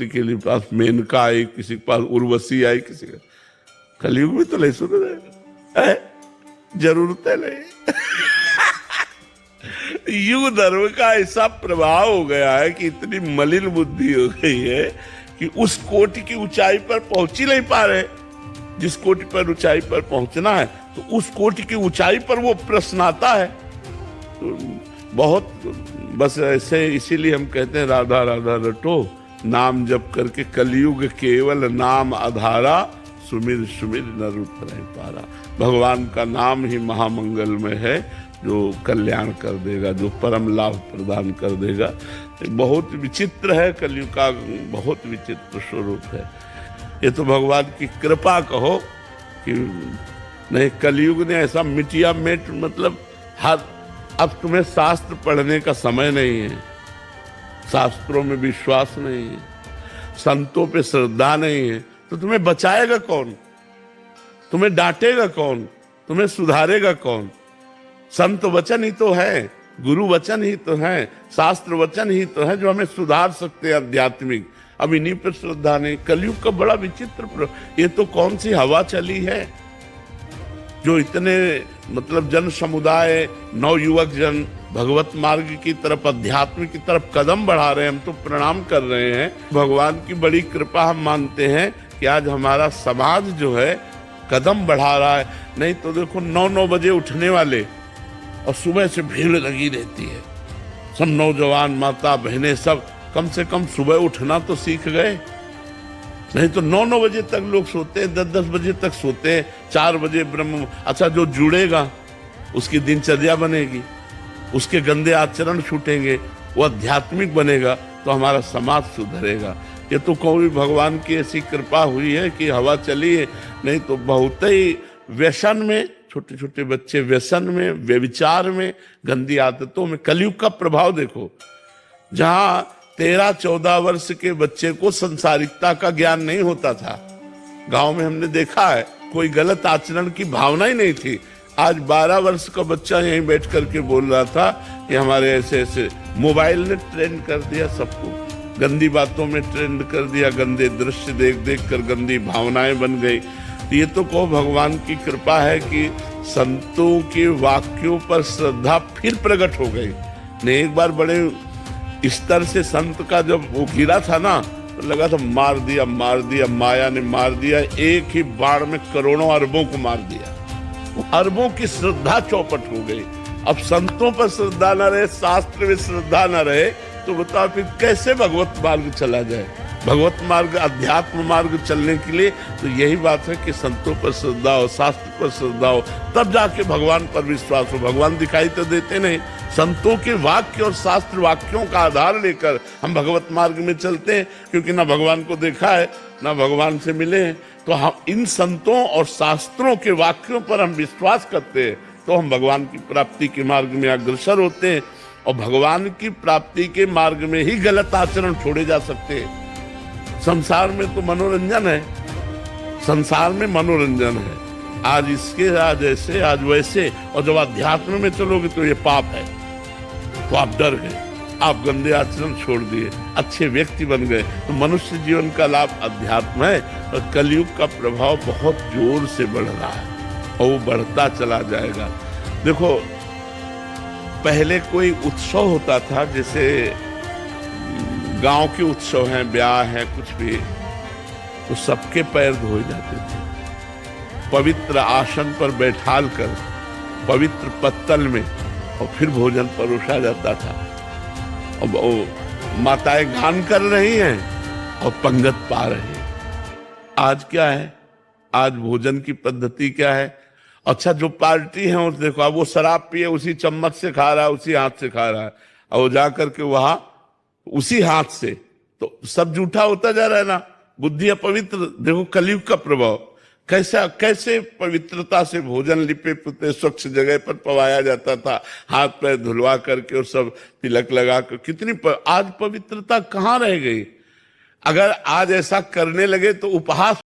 द्रौपदी के लिए पास मेनका आई, किसी के पास उर्वशी आई, किसी का। कलयुग में तो नहीं सुन रहे, जरूरत है नहीं। युग धर्म का ऐसा प्रभाव हो गया है कि इतनी मलिन बुद्धि हो गई है कि उस कोटि की ऊंचाई पर पहुंच ही नहीं पा रहे। जिस कोटि पर ऊंचाई पर पहुंचना है तो उस कोटि की ऊंचाई पर वो प्रश्न आता है। तो बहुत बस ऐसे, इसीलिए हम कहते हैं राधा राधा रटो, नाम जप करके कलयुग केवल नाम आधारा, सुमिर सुमिर न रूप नहीं पारा। भगवान का नाम ही महामंगलमय है, जो कल्याण कर देगा, जो परम लाभ प्रदान कर देगा। बहुत विचित्र है कलयुग का, बहुत विचित्र स्वरूप है। ये तो भगवान की कृपा कहो कि नहीं, कलयुग ने ऐसा मिटिया मेट, मतलब हर, अब तुम्हें शास्त्र पढ़ने का समय नहीं है, शास्त्रों में विश्वास नहीं है, संतों पे श्रद्धा नहीं है, तो तुम्हें बचाएगा कौन? तुम्हें डांटेगा कौन? तुम्हें सुधारेगा कौन? संत वचन ही तो है, गुरु वचन ही तो है, शास्त्र वचन ही तो है जो हमें सुधार सकते हैं आध्यात्मिक। अब इन्हीं पर श्रद्धा नहीं। कलयुग का बड़ा विचित्र, ये तो कौन सी हवा चली है जो इतने, मतलब जन समुदाय, नवयुवक जन भगवत मार्ग की तरफ, अध्यात्म की तरफ कदम बढ़ा रहे हैं। हम तो प्रणाम कर रहे हैं, भगवान की बड़ी कृपा हम मानते हैं कि आज हमारा समाज जो है कदम बढ़ा रहा है। नहीं तो देखो 9-9 बजे उठने वाले और सुबह से भीड़ लगी रहती है, सब नौजवान माता बहनें सब कम से कम सुबह उठना तो सीख गए। नहीं तो 9-9 बजे तक लोग सोते हैं, 10-10 बजे तक सोते हैं, 4 बजे ब्रह्म। अच्छा, जो जुड़ेगा उसकी दिनचर्या बनेगी, उसके गंदे आचरण छूटेंगे, वो आध्यात्मिक बनेगा, तो हमारा समाज सुधरेगा। ये तो कोई भगवान की ऐसी कृपा हुई है कि हवा चली है। नहीं तो बहुत ही व्यसन में, छोटे छोटे बच्चे व्यसन में, व्यभिचार में, गंदी आदतों में। कलयुग का प्रभाव देखो, जहां 13-14 वर्ष के बच्चे को संसारिकता का ज्ञान नहीं होता था, गांव में हमने देखा है, कोई गलत आचरण की भावना ही नहीं थी। आज 12 वर्ष का बच्चा यहीं बैठ करके बोल रहा था कि हमारे ऐसे ऐसे, मोबाइल ने ट्रेंड कर दिया सबको, गंदी बातों में ट्रेंड कर दिया, गंदे दृश्य देख देख कर गंदी भावनाएं बन गई। ये तो कहो भगवान की कृपा है कि संतों के वाक्यों पर श्रद्धा फिर प्रकट हो गई। ने एक बार बड़े स्तर से संत का जब वो गिरा था ना, तो लगा था मार दिया, माया ने मार दिया, एक ही बाण में करोड़ों अरबों को मार दिया। अरबों की श्रद्धा चौपट हो गई। अब संतों पर श्रद्धा न रहे, शास्त्र में श्रद्धा न रहे, तो बताओ फिर कैसे भगवत मार्ग चला जाए? भगवत मार्ग, अध्यात्म मार्ग चलने के लिए तो यही बात है कि संतों पर श्रद्धा हो, शास्त्र पर श्रद्धा हो, तब जाके भगवान पर विश्वास हो। भगवान दिखाई तो देते नहीं, संतों के वाक्य और शास्त्र वाक्यों का आधार लेकर हम भगवत मार्ग में चलते हैं, क्योंकि ना भगवान को देखा है, ना भगवान से मिले हैं। तो हम इन संतों और शास्त्रों के वाक्यों पर हम विश्वास करते हैं, तो हम भगवान की प्राप्ति के मार्ग में अग्रसर होते हैं। और भगवान की प्राप्ति के मार्ग में ही गलत आचरण छोड़े जा सकते हैं। संसार में तो मनोरंजन है, संसार में मनोरंजन है, आज इसके, आज ऐसे, आज वैसे, और जब अध्यात्म में चलोगे तो ये पाप है, तो आप डर गए, आप गंदे आचरण छोड़ दिए, अच्छे व्यक्ति बन गए। तो मनुष्य जीवन का लाभ अध्यात्म है। और कलयुग का प्रभाव बहुत जोर से बढ़ रहा है और वो बढ़ता चला जाएगा। देखो, पहले कोई उत्सव होता था, जैसे गांव के उत्सव हैं, ब्याह है, कुछ भी, तो सबके पैर धोए जाते थे, पवित्र आसन पर बैठाल कर, पवित्र पत्तल में, और फिर भोजन परोसा जाता था। अब माताएं गान कर रही हैं और पंगत पा रही हैं। आज क्या है? आज भोजन की पद्धति क्या है? अच्छा, जो पार्टी है उस देखो, अब वो शराब पिए, उसी चम्मच से खा रहा है, उसी हाथ से खा रहा है, और वो जाकर के वहां उसी हाथ से, तो सब झूठा होता जा रहा है ना, बुद्धि अपवित्र। देखो कलयुग का प्रभाव, कैसे पवित्रता से भोजन लिपे पुते स्वच्छ जगह पर पवाया जाता था, हाथ पैर धुलवा करके और सब तिलक लगा कर, कितनी आज पवित्रता कहाँ रह गई? अगर आज ऐसा करने लगे तो उपहास